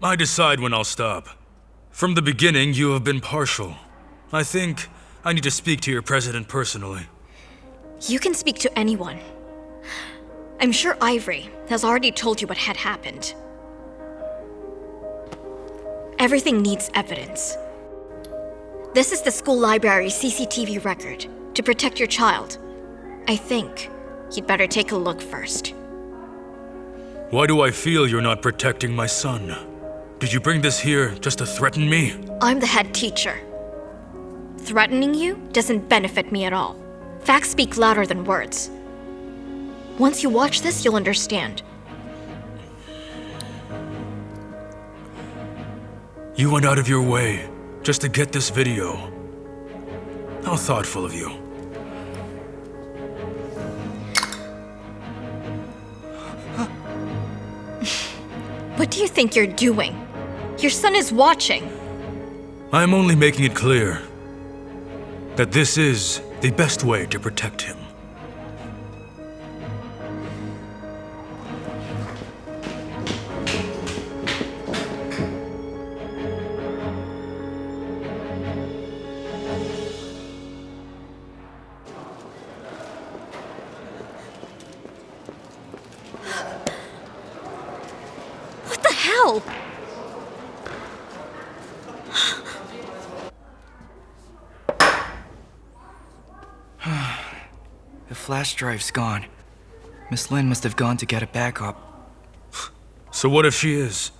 I decide when I'll stop. From the beginning, you have been partial. I think I need to speak to your president personally. You can speak to anyone. I'm sure Ivory has already told you what had happened. Everything needs evidence. This is the school library's CCTV record to protect your child. I think you'd better take a look first. Why do I feel you're not protecting my son? Did you bring this here just to threaten me? I'm the head teacher. Threatening you doesn't benefit me at all. Facts speak louder than words. Once you watch this, you'll understand. You went out of your way just to get this video. How thoughtful of you. What do you think you're doing? Your son is watching. I'm only making it clear that this is the best way to protect him. What the hell? The flash drive's gone. Miss Lin must have gone to get a backup. So what if she is?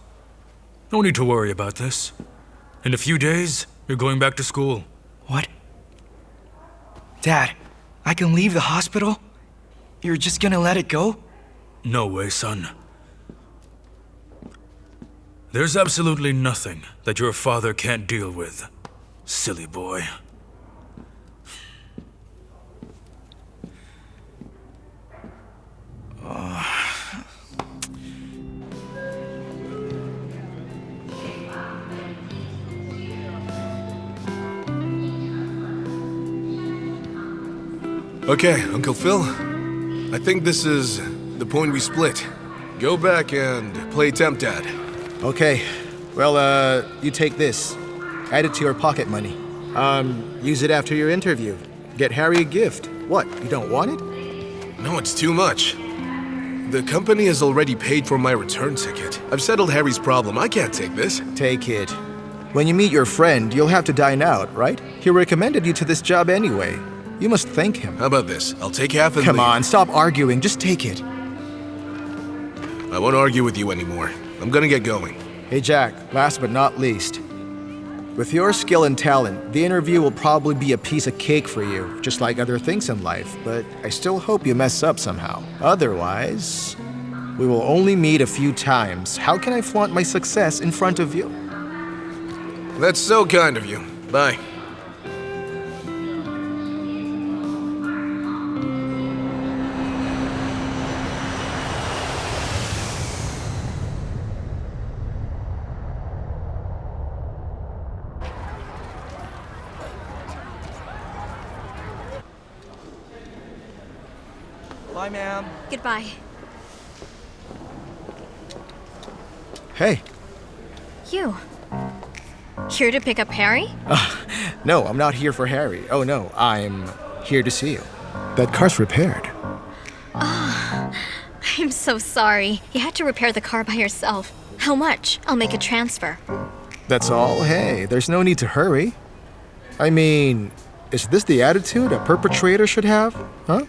No need to worry about this. In a few days, you're going back to school. What? Dad, I can leave the hospital? You're just gonna let it go? No way, son. There's absolutely nothing that your father can't deal with, silly boy. Okay, Uncle Phil. I think this is the point we split. Go back and play temp dad. Okay. Well, you take this. Add it to your pocket money. Use it after your interview. Get Harry a gift. What, you don't want it? No, it's too much. The company has already paid for my return ticket. I've settled Harry's problem. I can't take this. Take it. When you meet your friend, you'll have to dine out, right? He recommended you to this job anyway. You must thank him. How about this? I'll take half and Come leave. on, stop arguing. Just take it. I won't argue with you anymore. I'm gonna get going. Hey, Jack, last but not least. With your skill and talent, the interview will probably be a piece of cake for you, just like other things in life, but I still hope you mess up somehow. Otherwise, we will only meet a few times. How can I flaunt my success in front of you? That's so kind of you. Bye. Bye, ma'am. Goodbye. Hey. You. Here to pick up Harry? No, I'm not here for Harry. Oh no, I'm here to see you. That car's repaired. I'm so sorry. You had to repair the car by yourself. How much? I'll make a transfer. That's all? Hey, there's no need to hurry. I mean, is this the attitude a perpetrator should have? Huh?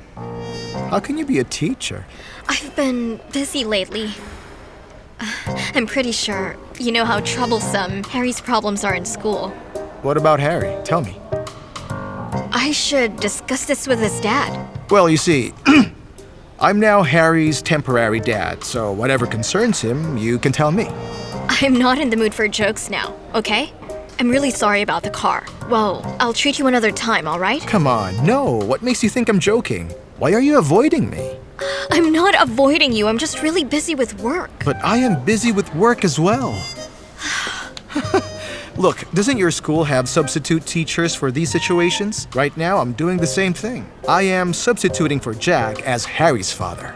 How can you be a teacher? I've been busy lately. I'm pretty sure you know how troublesome Harry's problems are in school. What about Harry? Tell me. I should discuss this with his dad. Well, you see, I'm now Harry's temporary dad, so whatever concerns him, you can tell me. I'm not in the mood for jokes now, okay? I'm really sorry about the car. Well, I'll treat you another time, all right? Come on, no. What makes you think I'm joking? Why are you avoiding me? I'm not avoiding you. I'm just really busy with work. But I am busy with work as well. Look, doesn't your school have substitute teachers for these situations? Right now, I'm doing the same thing. I am substituting for Jack as Harry's father.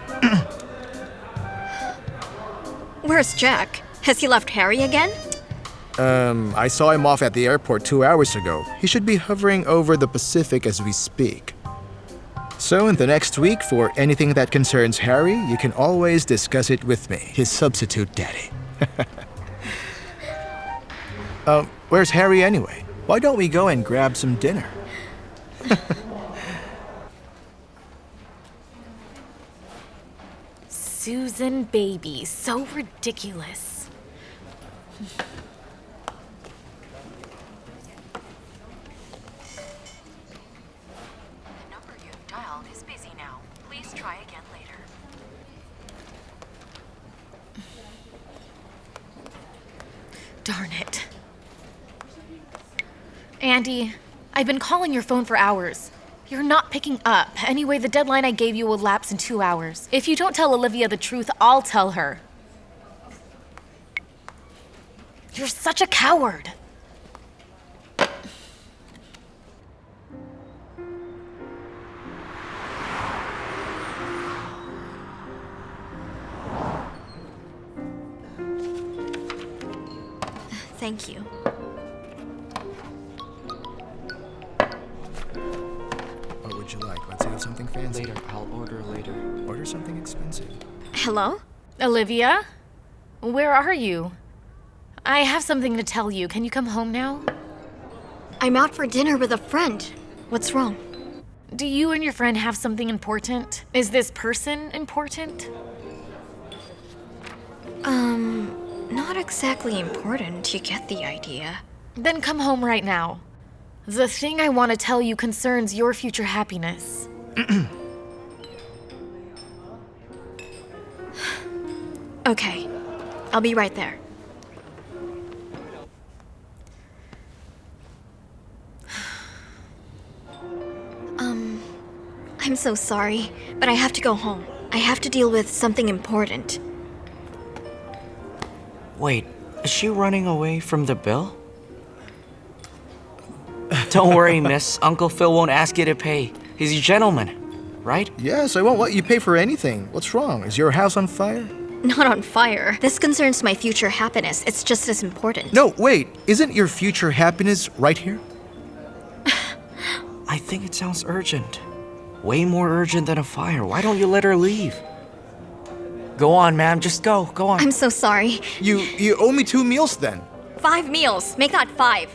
Where's Jack? Has he left Harry again? I saw him off at the airport 2 hours ago. He should be hovering over the Pacific as we speak. So in the next week, for anything that concerns Harry, you can always discuss it with me, his substitute daddy. Where's Harry anyway? Why don't we go and grab some dinner? Susan baby, so ridiculous. The number you've dialed is busy now. Please try again later. Darn it. Andy, I've been calling your phone for hours. You're not picking up. Anyway, the deadline I gave you will lapse in 2 hours. If you don't tell Olivia the truth, I'll tell her. You're such a coward. Thank you. What would you like? Let's have something fancy. Later, I'll order later. Order something expensive. Hello? Olivia? Where are you? I have something to tell you. Can you come home now? I'm out for dinner with a friend. What's wrong? Do you and your friend have something important? Is this person important? Not exactly important. You get the idea. Then come home right now. The thing I want to tell you concerns your future happiness. Okay. I'll be right there. I'm so sorry, but I have to go home. I have to deal with something important. Wait, is she running away from the bill? Don't worry, miss. Uncle Phil won't ask you to pay. He's a gentleman, right? Yes, I won't let you pay for anything. What's wrong? Is your house on fire? Not on fire. This concerns my future happiness. It's just as important. No, wait. Isn't your future happiness right here? I think it sounds urgent. Way more urgent than a fire. Why don't you let her leave? Go on, ma'am. Just go. Go on. I'm so sorry. You owe me 2 meals then. 5 meals. Make that 5.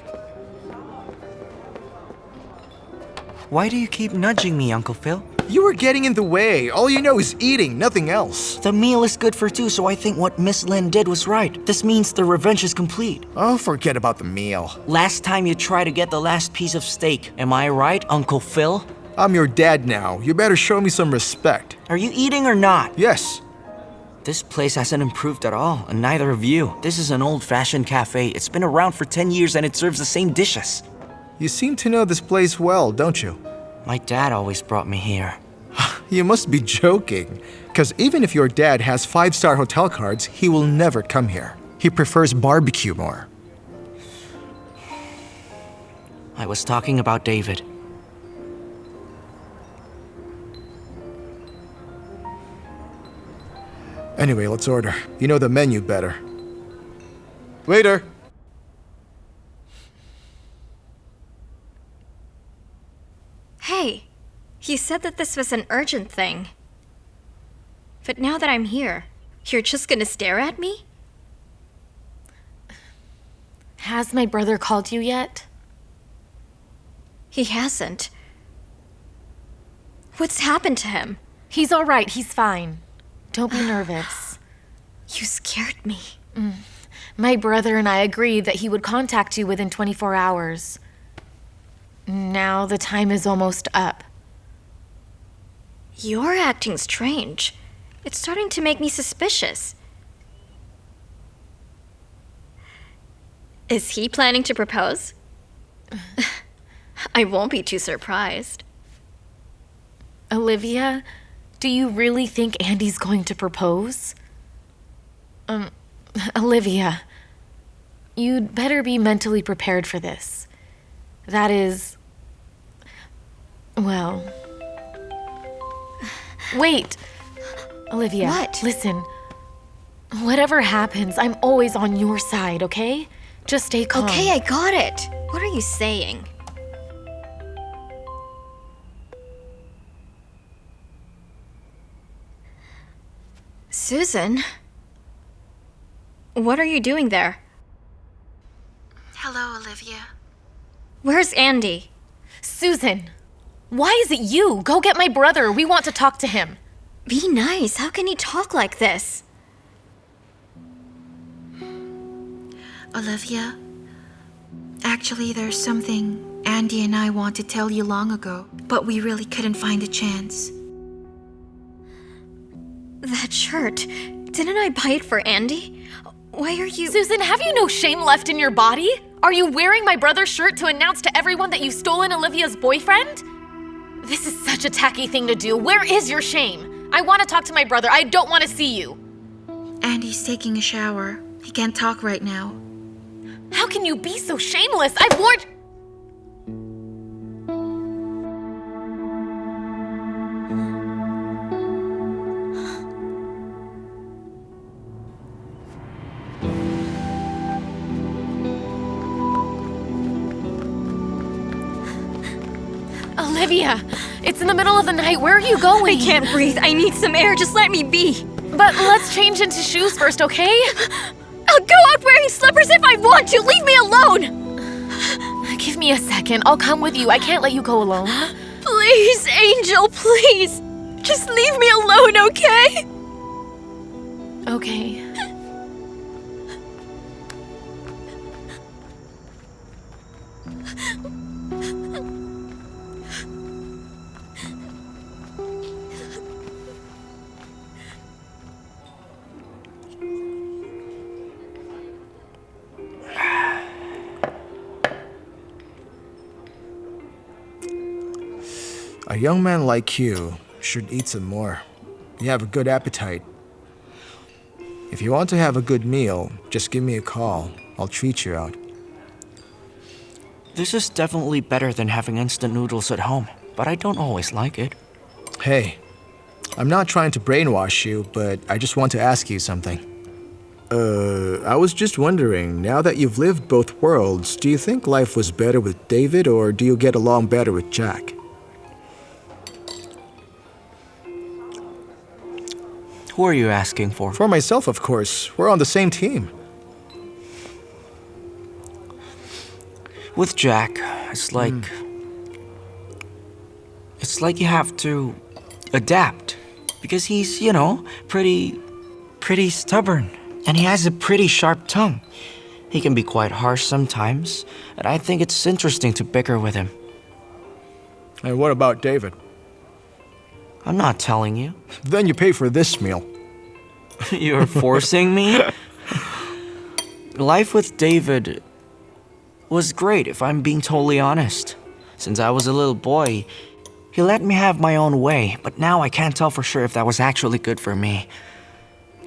Why do you keep nudging me, Uncle Phil? You were getting in the way. All you know is eating, nothing else. The meal is good for 2, so I think what Miss Lin did was right. This means the revenge is complete. Oh, forget about the meal. Last time you tried to get the last piece of steak. Am I right, Uncle Phil? I'm your dad now. You better show me some respect. Are you eating or not? Yes. This place hasn't improved at all, and neither have you. This is an old-fashioned cafe. It's been around for 10 years and it serves the same dishes. You seem to know this place well, don't you? My dad always brought me here. You must be joking. Because even if your dad has 5-star hotel cards, he will never come here. He prefers barbecue more. I was talking about David. Anyway, let's order. You know the menu better. Waiter! Hey, you said that this was an urgent thing. But now that I'm here, you're just gonna stare at me? Has my brother called you yet? He hasn't. What's happened to him? He's all right. He's fine. Don't be nervous. You scared me. My brother and I agreed that he would contact you within 24 hours. Now the time is almost up. You're acting strange. It's starting to make me suspicious. Is he planning to propose? I won't be too surprised. Olivia, do you really think Andy's going to propose? Olivia, you'd better be mentally prepared for this. That is... well... Wait! Olivia, What? Listen. Whatever happens, I'm always on your side, okay? Just stay calm. Okay, I got it. What are you saying? Susan? What are you doing there? Hello, Olivia. Where's Andy? Susan, why is it you? Go get my brother. We want to talk to him. Be nice. How can he talk like this? Olivia, actually, there's something Andy and I want to tell you long ago, but we really couldn't find a chance. That shirt. Didn't I buy it for Andy? Why are you... Susan, have you no shame left in your body? Are you wearing my brother's shirt to announce to everyone that you've stolen Olivia's boyfriend? This is such a tacky thing to do. Where is your shame? I want to talk to my brother. I don't want to see you. Andy's taking a shower. He can't talk right now. How can you be so shameless? I've warned... Olivia, it's in the middle of the night. Where are you going? I can't breathe. I need some air. Just let me be. But let's change into shoes first, okay? I'll go out wearing slippers if I want to. Leave me alone. Give me a second. I'll come with you. I can't let you go alone. Please, Angel, please. Just leave me alone, okay? Okay. A young man like you should eat some more. You have a good appetite. If you want to have a good meal, just give me a call. I'll treat you out. This is definitely better than having instant noodles at home, but I don't always like it. Hey, I'm not trying to brainwash you, but I just want to ask you something. I was just wondering, now that you've lived both worlds, do you think life was better with David, or do you get along better with Jack? Who are you asking for? For myself, of course. We're on the same team. With Jack, it's like you have to adapt. Because he's, pretty stubborn. And he has a pretty sharp tongue. He can be quite harsh sometimes, and I think it's interesting to bicker with him. And what about David? I'm not telling you. Then you pay for this meal. You're forcing me? Life with David was great, if I'm being totally honest. Since I was a little boy, he let me have my own way, but now I can't tell for sure if that was actually good for me.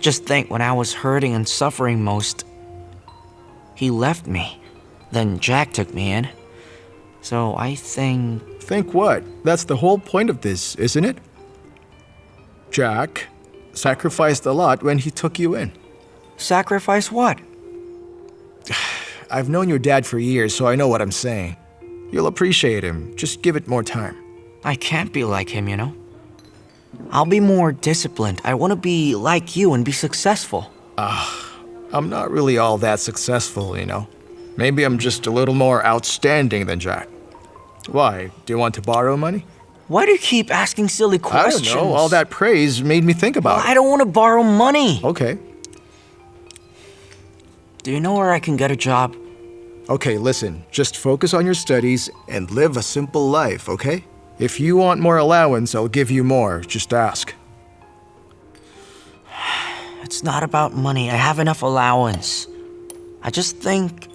Just think, when I was hurting and suffering most, he left me. Then Jack took me in. So I think... Think what? That's the whole point of this, isn't it? Jack sacrificed a lot when he took you in. Sacrifice what? I've known your dad for years, so I know what I'm saying. You'll appreciate him. Just give it more time. I can't be like him, I'll be more disciplined. I want to be like you and be successful. I'm not really all that successful, Maybe I'm just a little more outstanding than Jack. Why? Do you want to borrow money? Why do you keep asking silly questions? I don't know. All that praise made me think about it. I don't want to borrow money. Okay. Do you know where I can get a job? Okay, listen. Just focus on your studies and live a simple life, okay? If you want more allowance, I'll give you more. Just ask. It's not about money. I have enough allowance. I just think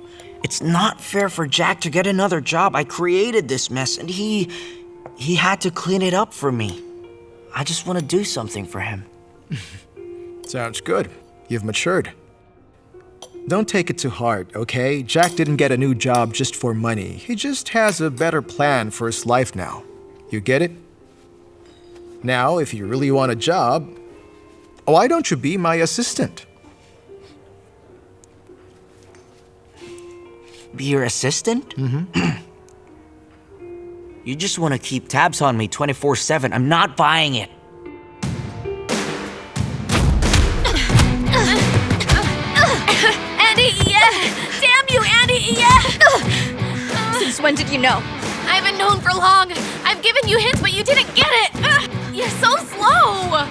it's not fair for Jack to get another job. I created this mess, and he had to clean it up for me. I just want to do something for him. Sounds good. You've matured. Don't take it too hard, okay? Jack didn't get a new job just for money. He just has a better plan for his life now. You get it? Now, if you really want a job, why don't you be my assistant? Be your assistant? Mm-hmm. You just want to keep tabs on me 24/7. I'm not buying it. Andy, yeah! Damn you, Andy, yeah! Since when did you know? I haven't known for long. I've given you hints, but you didn't get it. You're so slow.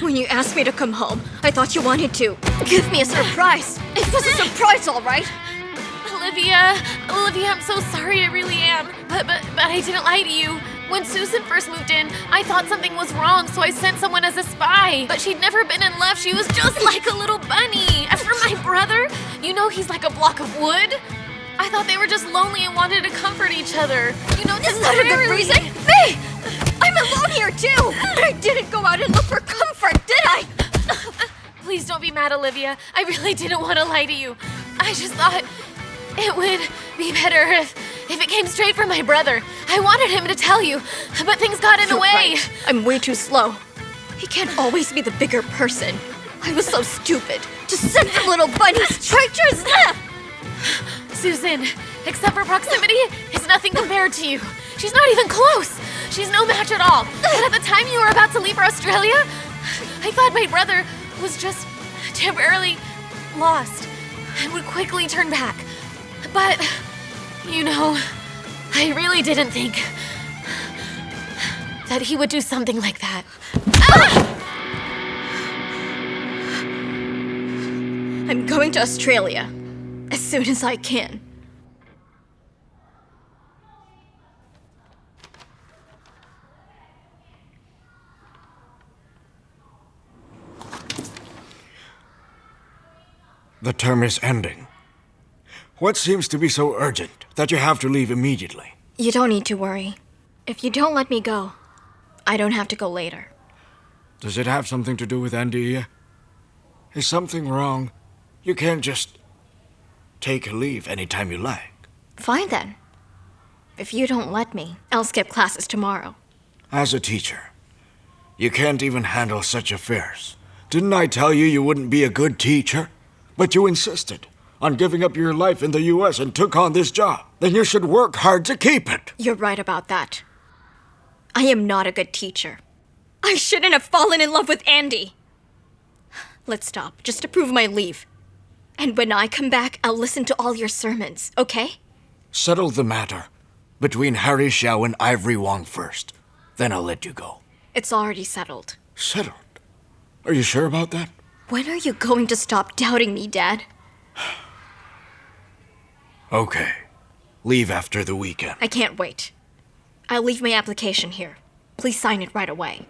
When you asked me to come home, I thought you wanted to give me a surprise. It was a surprise, all right? Olivia, I'm so sorry, I really am. But I didn't lie to you. When Susan first moved in, I thought something was wrong, so I sent someone as a spy. But she'd never been and left. She was just like a little bunny. As for my brother, you know he's like a block of wood. I thought they were just lonely and wanted to comfort each other. You know, That's not a good reason. Me! I'm alone here too. I didn't go out and look for comfort, did I? Please don't be mad, Olivia. I really didn't want to lie to you. I just thought it would be better if it came straight from my brother. I wanted him to tell you, but things got in the way. Right. I'm way too slow. He can't always be the bigger person. I was so stupid. Just sent the little bunny straight to his left. Susan, except for proximity, is nothing compared to you. She's not even close. She's no match at all. And at the time you were about to leave for Australia, I thought my brother was just temporarily lost and would quickly turn back. But, you know, I really didn't think that he would do something like that. I'm going to Australia as soon as I can. The term is ending. What seems to be so urgent that you have to leave immediately? You don't need to worry. If you don't let me go, I don't have to go later. Does it have something to do with Andy? Is something wrong? You can't just take a leave anytime you like. Fine then. If you don't let me, I'll skip classes tomorrow. As a teacher, you can't even handle such affairs. Didn't I tell you you wouldn't be a good teacher? But you insisted on giving up your life in the US and took on this job. Then you should work hard to keep it. You're right about that. I am not a good teacher. I shouldn't have fallen in love with Andy. Let's stop, just approve my leave. And when I come back, I'll listen to all your sermons, okay? Settle the matter between Harry Xiao and Ivory Wong first. Then I'll let you go. It's already settled. Settled? Are you sure about that? When are you going to stop doubting me, Dad? Okay. Leave after the weekend. I can't wait. I'll leave my application here. Please sign it right away.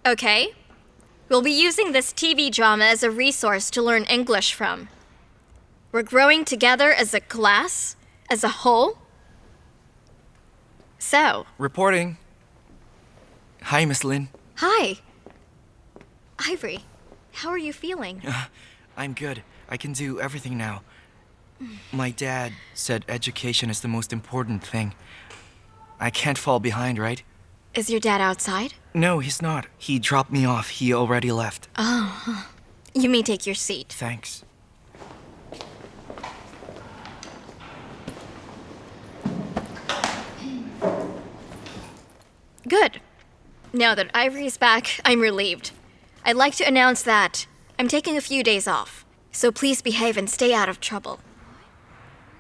Okay. We'll be using this TV drama as a resource to learn English from. We're growing together as a class, as a whole. So. Reporting. Hi, Miss Lin. Hi. Ivory, how are you feeling? I'm good. I can do everything now. My dad said education is the most important thing. I can't fall behind, right? Is your dad outside? No, he's not. He dropped me off. He already left. Oh. You may take your seat. Thanks. Good. Now that Ivory is back, I'm relieved. I'd like to announce that I'm taking a few days off, so please behave and stay out of trouble.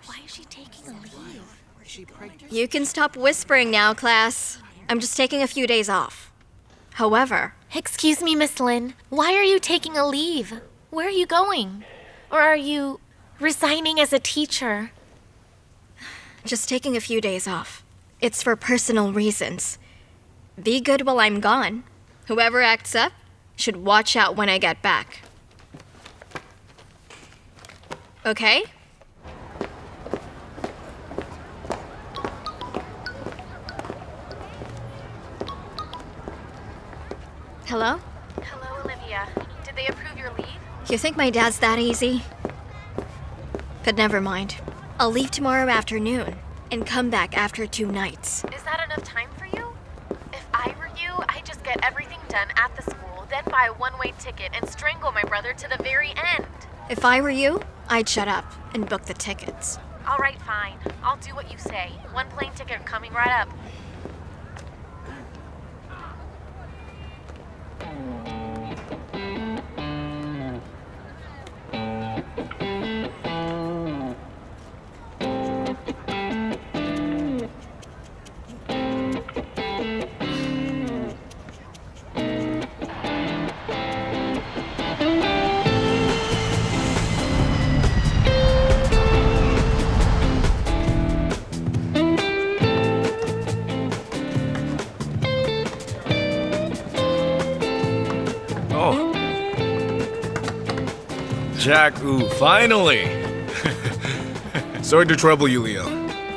Why is she taking a leave? You can stop whispering now, class. I'm just taking a few days off. However... Excuse me, Miss Lin. Why are you taking a leave? Where are you going? Or are you resigning as a teacher? Just taking a few days off. It's for personal reasons. Be good while I'm gone. Whoever acts up should watch out when I get back. Okay? Hello? Hello, Olivia. Did they approve your leave? You think my dad's that easy? But never mind. I'll leave tomorrow afternoon and come back after 2 nights. Is that enough time for you? If I were you, I'd just get everything done at the school, then buy a one-way ticket and strangle my brother to the very end. If I were you, I'd shut up and book the tickets. All right, fine. I'll do what you say. One plane ticket coming right up. Oh. Jack, ooh, finally! Sorry to trouble you, Leo.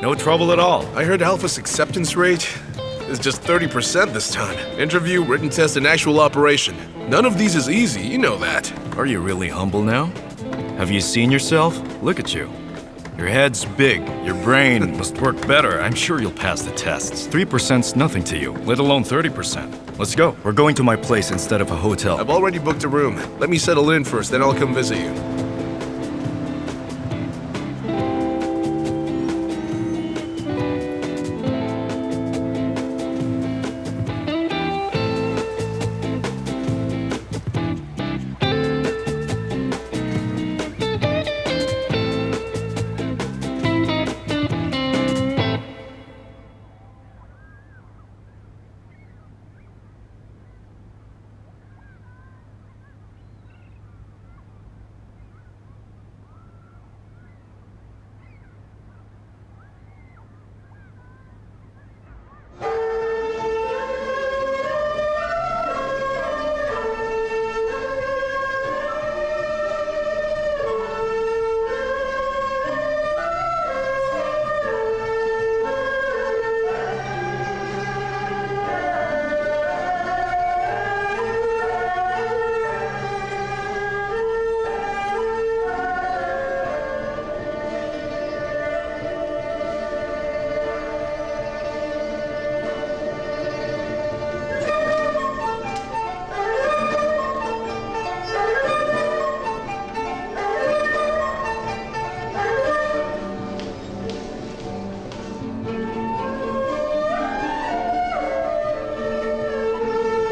No trouble at all. I heard Alpha's acceptance rate is just 30% this time. Interview, written test, and actual operation. None of these is easy, you know that. Are you really humble now? Have you seen yourself? Look at you. Your head's big, your brain must work better. I'm sure you'll pass the tests. 3%'s nothing to you, let alone 30%. Let's go. We're going to my place instead of a hotel. I've already booked a room. Let me settle in first, then I'll come visit you.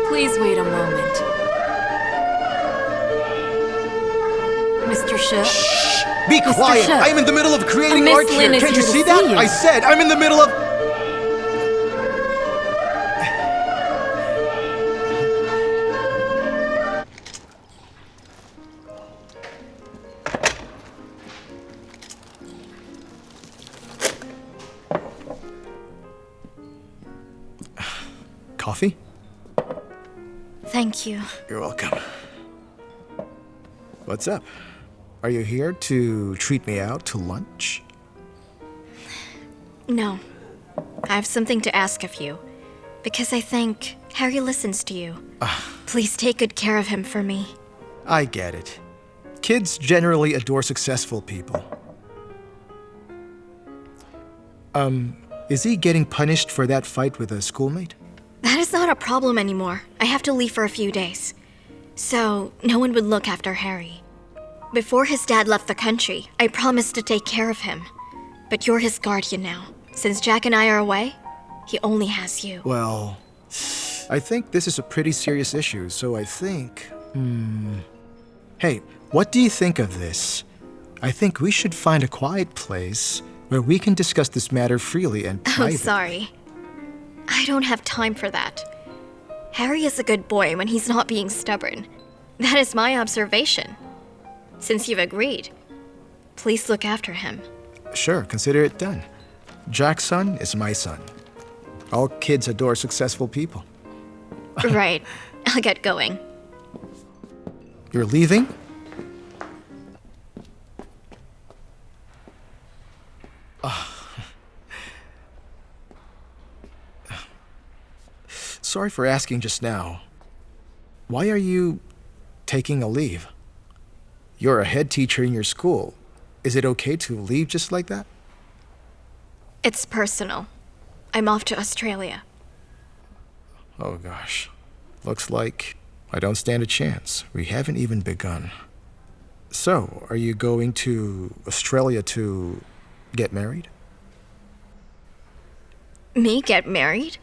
Please wait a moment. Mr. Shi. Be Mr. quiet! Shi. I'm in the middle of creating Miss art here. Lin is Can't you here to see that? see you. I said I'm in the middle of. Coffee? Thank you. You're welcome. What's up? Are you here to treat me out to lunch? No. I have something to ask of you. Because I think Harry listens to you. Please take good care of him for me. I get it. Kids generally adore successful people. Is he getting punished for that fight with a schoolmate? That is not a problem anymore. I have to leave for a few days. So, no one would look after Harry. Before his dad left the country, I promised to take care of him. But you're his guardian now. Since Jack and I are away, he only has you. Well, I think this is a pretty serious issue, so I think... Hey, what do you think of this? I think we should find a quiet place where we can discuss this matter freely and Oh, privately. sorry. I don't have time for that. Harry is a good boy when he's not being stubborn. That is my observation. Since you've agreed, please look after him. Sure, consider it done. Jack's son is my son. All kids adore successful people. Right. I'll get going. You're leaving? Sorry for asking just now. Why are you taking a leave? You're a head teacher in your school. Is it okay to leave just like that? It's personal. I'm off to Australia. Oh gosh. Looks like I don't stand a chance. We haven't even begun. So, are you going to Australia to get married? Me get married?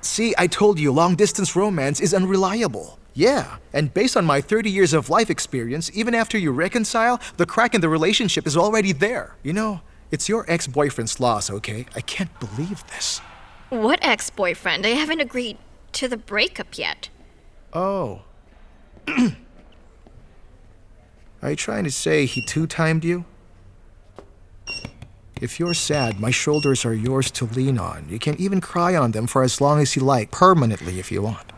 See, I told you long-distance romance is unreliable. Yeah, and based on my 30 years of life experience, even after you reconcile, the crack in the relationship is already there. You know, it's your ex-boyfriend's loss, okay? I can't believe this. What ex-boyfriend? I haven't agreed to the breakup yet. Oh. Are you trying to say he two-timed you? If you're sad, my shoulders are yours to lean on. You can even cry on them for as long as you like, permanently if you want.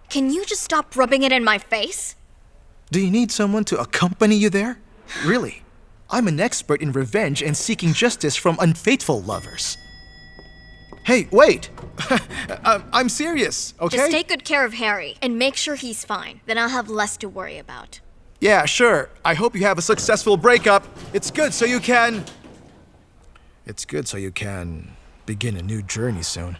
Can you just stop rubbing it in my face? Do you need someone to accompany you there? Really? I'm an expert in revenge and seeking justice from unfaithful lovers. Hey, wait! I'm serious, okay? Just take good care of Harry and make sure he's fine. Then I'll have less to worry about. Yeah, sure. I hope you have a successful breakup. It's good so you can begin a new journey soon.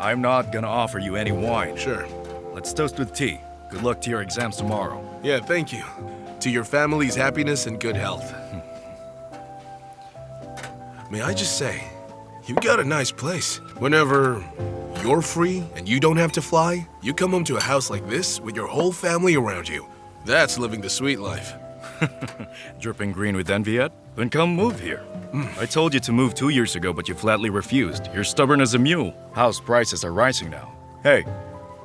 I'm not gonna offer you any wine. Sure. Let's toast with tea. Good luck to your exams tomorrow. Yeah, thank you. To your family's happiness and good health. May I just say, you've got a nice place. Whenever you're free and you don't have to fly, you come home to a house like this with your whole family around you. That's living the sweet life. Dripping green with envy yet? Then come move here. I told you to move 2 years ago, but you flatly refused. You're stubborn as a mule. House prices are rising now. Hey,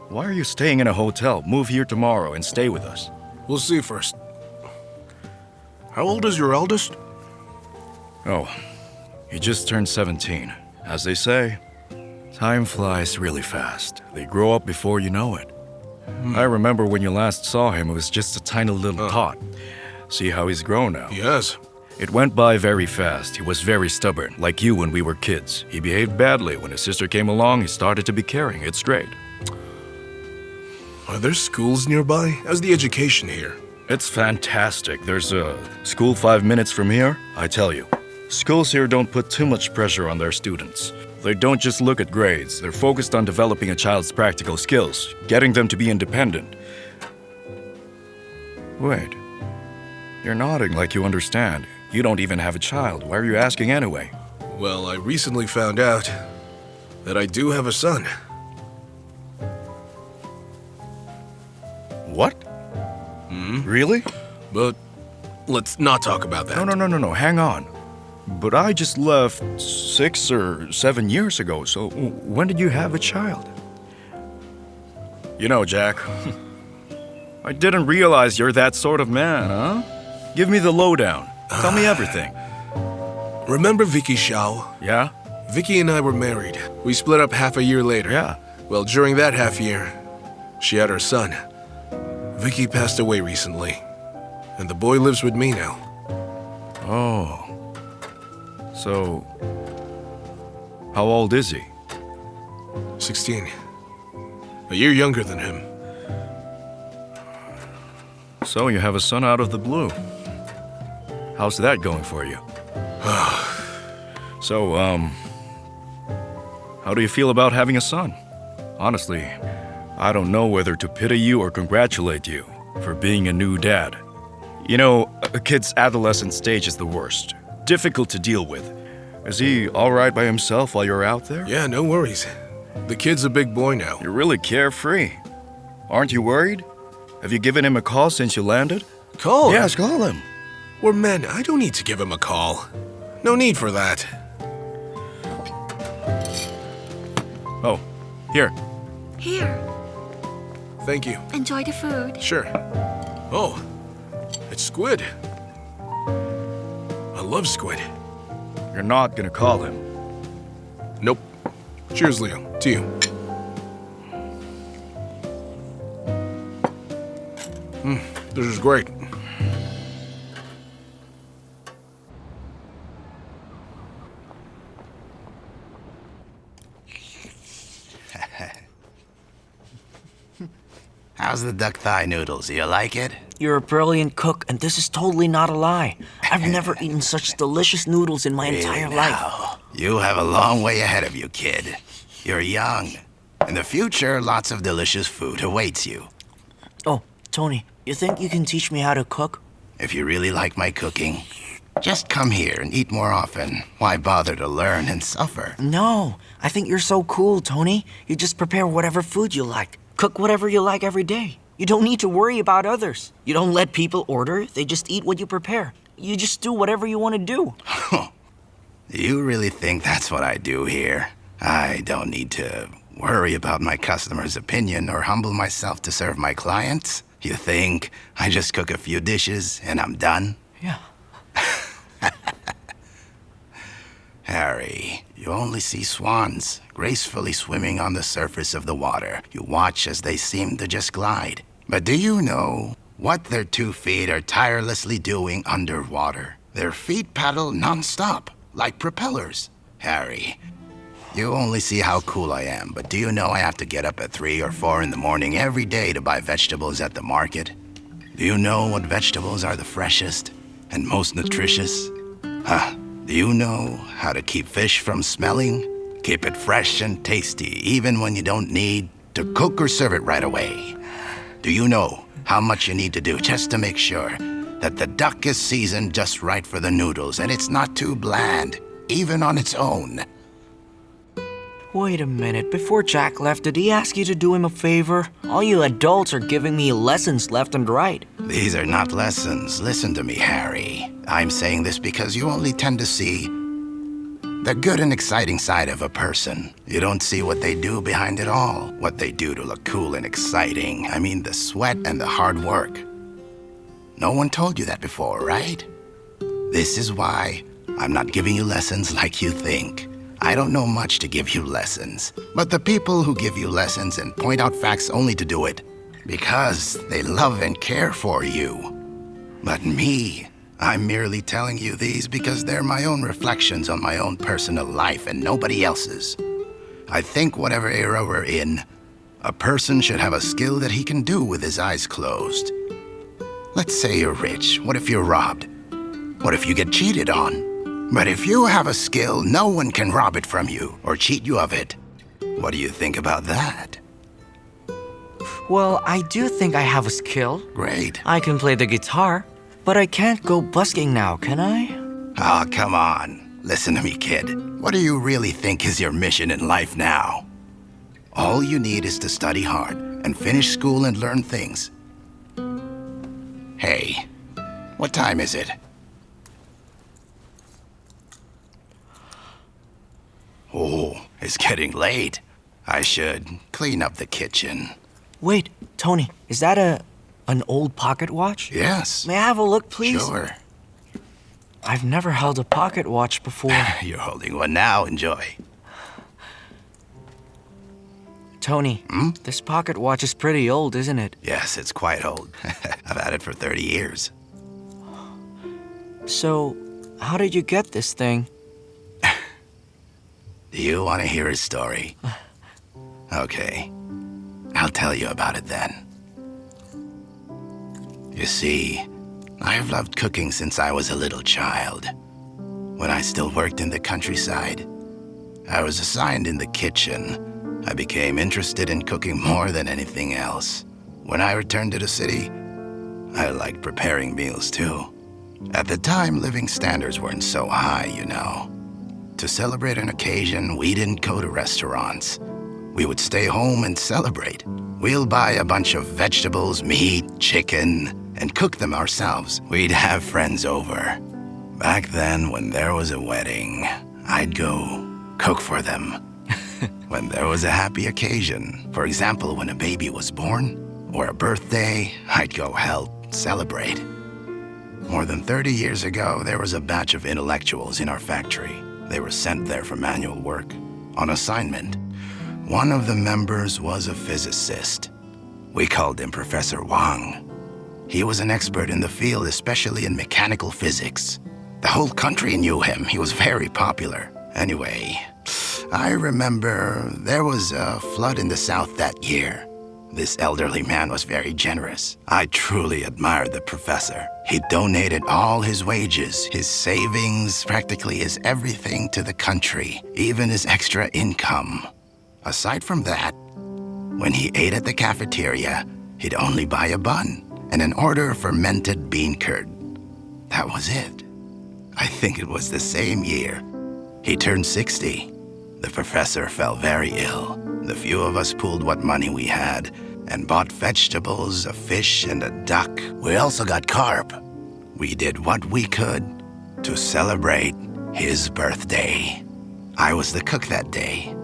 why are you staying in a hotel? Move here tomorrow and stay with us. We'll see first. How old is your eldest? Oh, he just turned 17. As they say, time flies really fast. They grow up before you know it. I remember when you last saw him, it was just a tiny little tot. See how he's grown now. Yes. It went by very fast. He was very stubborn, like you when we were kids. He behaved badly. When his sister came along, he started to be caring. It's great. Are there schools nearby? How's the education here? It's fantastic. There's a school 5 minutes from here. I tell you, schools here don't put too much pressure on their students. They don't just look at grades. They're focused on developing a child's practical skills, getting them to be independent. Wait. You're nodding like you understand. You don't even have a child. Why are you asking anyway? Well, I recently found out that I do have a son. What? Really? But let's not talk about that. No. Hang on. But I just left 6 or 7 years ago, so when did you have a child? You know, Jack, I didn't realize you're that sort of man, huh? Give me the lowdown. Tell me everything. Remember Vicky Xiaoou? Yeah? Vicky and I were married. We split up half a year later. Yeah. Well, during that half year, she had her son. Vicky passed away recently, and the boy lives with me now. Oh. So, how old is he? 16. A year younger than him. So you have a son out of the blue. How's that going for you? So, how do you feel about having a son? Honestly, I don't know whether to pity you or congratulate you for being a new dad. You know, a kid's adolescent stage is the worst. Difficult to deal with. Is he all right by himself while you're out there? Yeah, no worries. The kid's a big boy now. You're really carefree. Aren't you worried? Have you given him a call since you landed? Call him? Yes, call him. We're men. I don't need to give him a call. No need for that. Oh, here. Here, Thank you. enjoy the food. Sure. Oh, it's squid. I love squid. You're not gonna call him. Nope. Cheers, Leo. To you. This is great. How's the duck thigh noodles? You like it? You're a brilliant cook, and this is totally not a lie. I've never eaten such delicious noodles in my entire life. You have a long way ahead of you, kid. You're young. In the future, lots of delicious food awaits you. Oh, Tony, you think you can teach me how to cook? If you really like my cooking, just come here and eat more often. Why bother to learn and suffer? No, I think you're so cool, Tony. You just prepare whatever food you like. Cook whatever you like every day. You don't need to worry about others. You don't let people order, they just eat what you prepare. You just do whatever you want to do. You really think that's what I do here? I don't need to worry about my customers' opinion or humble myself to serve my clients. You think I just cook a few dishes and I'm done? Yeah. Harry, you only see swans gracefully swimming on the surface of the water. You watch as they seem to just glide. But do you know what their 2 feet are tirelessly doing underwater? Their feet paddle non-stop, like propellers. Harry, you only see how cool I am, but do you know I have to get up at 3 or 4 in the morning every day to buy vegetables at the market? Do you know what vegetables are the freshest and most nutritious? Do you know how to keep fish from smelling? Keep it fresh and tasty, even when you don't need to cook or serve it right away. Do you know how much you need to do just to make sure that the duck is seasoned just right for the noodles and it's not too bland, even on its own? Wait a minute, before Jack left, did he ask you to do him a favor? All you adults are giving me lessons left and right. These are not lessons. Listen to me, Harry. I'm saying this because you only tend to see the good and exciting side of a person. You don't see what they do behind it all, what they do to look cool and exciting. I mean the sweat and the hard work. No one told you that before, right? This is why I'm not giving you lessons like you think. I don't know much to give you lessons, but the people who give you lessons and point out facts only to do it because they love and care for you. But me, I'm merely telling you these because they're my own reflections on my own personal life and nobody else's. I think whatever era we're in, a person should have a skill that he can do with his eyes closed. Let's say you're rich. What if you're robbed? What if you get cheated on? But if you have a skill, no one can rob it from you or cheat you of it. What do you think about that? Well, I do think I have a skill. Great. I can play the guitar, but I can't go busking now, can I? Oh, come on. Listen to me, kid. What do you really think is your mission in life now? All you need is to study hard and finish school and learn things. Hey, what time is it? Oh, it's getting late. I should clean up the kitchen. Wait, Tony, is that an old pocket watch? Yes. May I have a look, please? Sure. I've never held a pocket watch before. You're holding one now. Enjoy. Tony, this pocket watch is pretty old, isn't it? Yes, it's quite old. I've had it for 30 years. So, how did you get this thing? Do you want to hear his story? Okay, I'll tell you about it then. You see, I've loved cooking since I was a little child. When I still worked in the countryside, I was assigned in the kitchen. I became interested in cooking more than anything else. When I returned to the city, I liked preparing meals too. At the time, living standards weren't so high, you know. To celebrate an occasion, we didn't go to restaurants. We would stay home and celebrate. We'll buy a bunch of vegetables, meat, chicken, and cook them ourselves. We'd have friends over. Back then, when there was a wedding, I'd go cook for them. When there was a happy occasion, for example, when a baby was born, or a birthday, I'd go help celebrate. More than 30 years ago, there was a batch of intellectuals in our factory. They were sent there for manual work, on assignment. One of the members was a physicist. We called him Professor Wang. He was an expert in the field, especially in mechanical physics. The whole country knew him. He was very popular. Anyway, I remember there was a flood in the south that year. This elderly man was very generous. I truly admired the professor. He donated all his wages, his savings, practically his everything to the country, even his extra income. Aside from that, when he ate at the cafeteria, he'd only buy a bun and an order of fermented bean curd. That was it. I think it was the same year. He turned 60. The professor fell very ill. The few of us pooled what money we had and bought vegetables, a fish, and a duck. We also got carp. We did what we could to celebrate his birthday. I was the cook that day.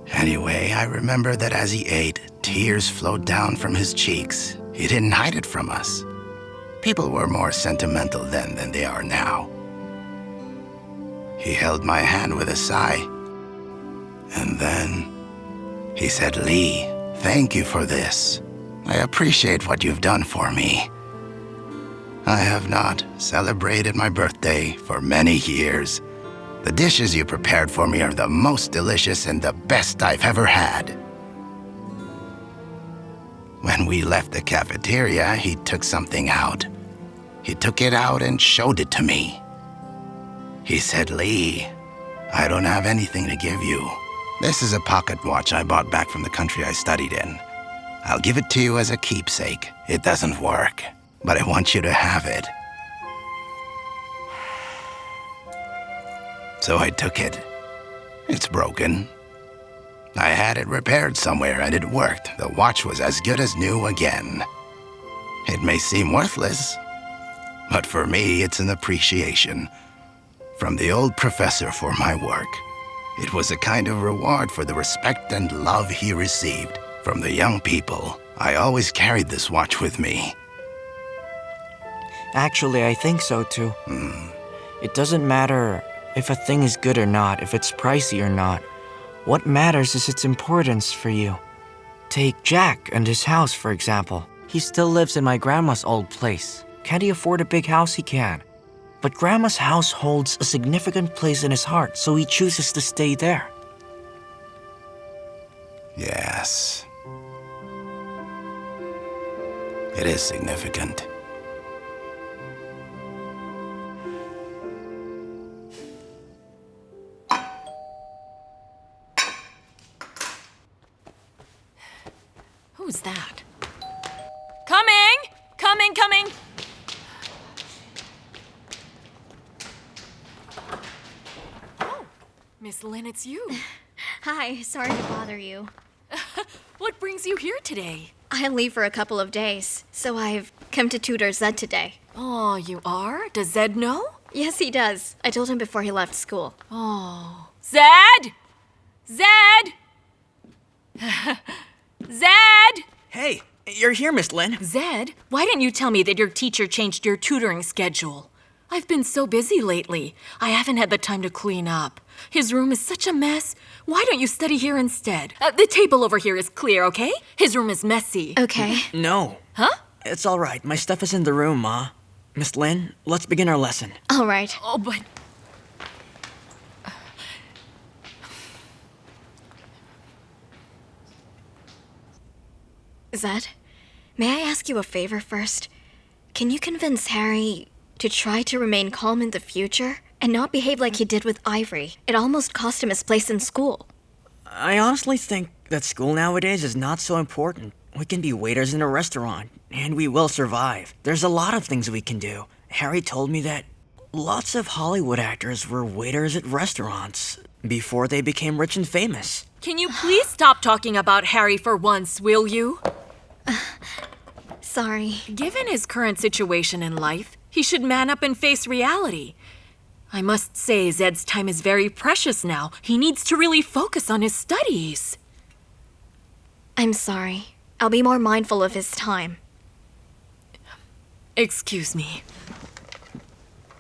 Anyway, I remember that as he ate, tears flowed down from his cheeks. He didn't hide it from us. People were more sentimental then than they are now. He held my hand with a sigh. And then he said, "Lee, thank you for this. I appreciate what you've done for me. I have not celebrated my birthday for many years. The dishes you prepared for me are the most delicious and the best I've ever had." When we left the cafeteria, he took something out. He took it out and showed it to me. He said, "Lee, I don't have anything to give you. This is a pocket watch I bought back from the country I studied in. I'll give it to you as a keepsake. It doesn't work, but I want you to have it." So I took it. It's broken. I had it repaired somewhere and it worked. The watch was as good as new again. It may seem worthless, but for me it's an appreciation from the old professor for my work. It was a kind of reward for the respect and love he received from the young people. I always carried this watch with me. Actually, I think so too. It doesn't matter if a thing is good or not, if it's pricey or not. What matters is its importance for you. Take Jack and his house, for example. He still lives in my grandma's old place. Can't he afford a big house? He can. But grandma's house holds a significant place in his heart, so he chooses to stay there. Yes. It is significant. Who's that? Coming! Coming, coming! Oh, Miss Lin, it's you. Hi, sorry to bother you. What brings you here today? I leave for a couple of days, so I've come to tutor Zed today. Oh, you are? Does Zed know? Yes, he does. I told him before he left school. Oh. Zed! Zed! Zed! Hey, you're here, Miss Lin. Zed, why didn't you tell me that your teacher changed your tutoring schedule? I've been so busy lately. I haven't had the time to clean up. His room is such a mess. Why don't you study here instead? The table over here is clear, okay? His room is messy. Okay. No. Huh? It's all right. My stuff is in the room, Ma. Miss Lin, let's begin our lesson. All right. Oh, but... Zed, may I ask you a favor first? Can you convince Harry to try to remain calm in the future and not behave like he did with Ivory? It almost cost him his place in school. I honestly think that school nowadays is not so important. We can be waiters in a restaurant, and we will survive. There's a lot of things we can do. Harry told me that lots of Hollywood actors were waiters at restaurants before they became rich and famous. Can you please stop talking about Harry for once, will you? Sorry. Given his current situation in life, he should man up and face reality. I must say, Zed's time is very precious now. He needs to really focus on his studies. I'm sorry. I'll be more mindful of his time. Excuse me.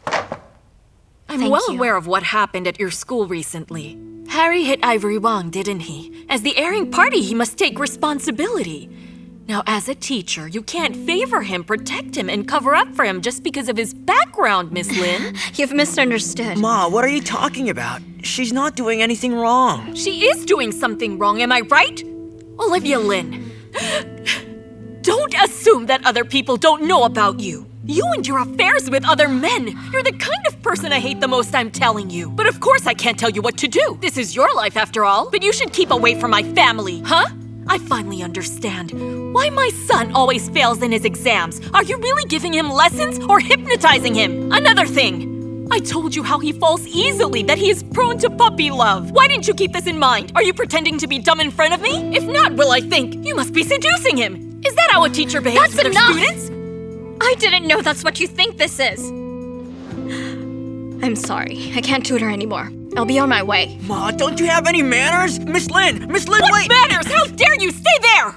I'm Thank well you. aware of what happened at your school recently. Harry hit Ivory Wang, didn't he? As the airing party, he must take responsibility. Now, as a teacher, you can't favor him, protect him, and cover up for him just because of his background, Miss Lin. You've misunderstood. Ma, what are you talking about? She's not doing anything wrong. She is doing something wrong, am I right? Olivia Lin, Don't assume that other people don't know about you. You and your affairs with other men. You're the kind of person I hate the most, I'm telling you. But of course I can't tell you what to do. This is your life after all. But you should keep away from my family, huh? I finally understand why my son always fails in his exams. Are you really giving him lessons or hypnotizing him? Another thing. I told you how he falls easily, that he is prone to puppy love. Why didn't you keep this in mind? Are you pretending to be dumb in front of me? If not, will I think you must be seducing him? Is that how a teacher behaves with enough! their students? I didn't know that's what you think this is. I'm sorry. I can't tutor anymore. I'll be on my way. Ma, don't you have any manners? Miss Lin, What wait! manners? How dare you? Stay there!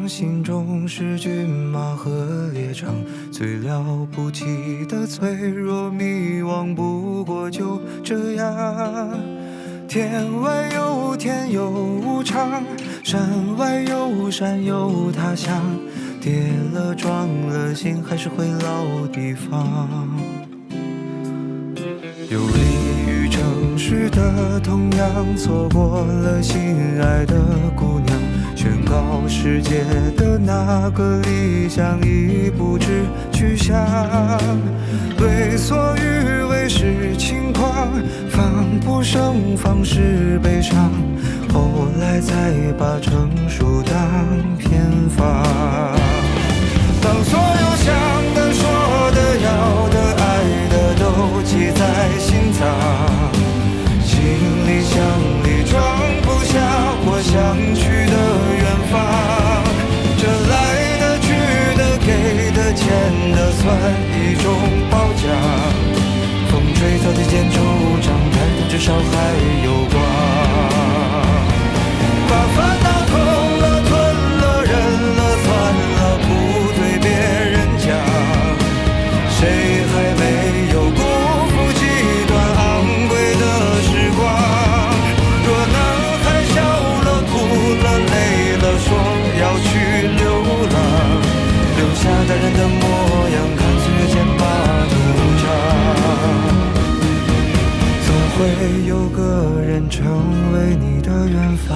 心中是骏马和猎场，最了不起的脆弱迷惘，不过就这样。天外有天有无常，山外有山有他乡，跌了撞了心还是回老地方。有利于城市的同样，错过了心爱的姑娘，宣告世界的那个理想已不知去向。为所欲为是轻狂，防不胜防是悲伤，后来才把成熟当偏方。当所有想的说的要的爱的都记在心脏，行李箱里装不下我想去的远方。这来的去的给的欠的算一种褒奖，风吹草低见惆怅，抬头至少还有光。把烦恼空了吞了忍了算了，不对别人讲，谁还没有辜负几段昂贵的时光。若男孩笑了哭了累了说要去流浪，留下大人的模样，看岁月剑拔弩张，总会有个人成为你的远方。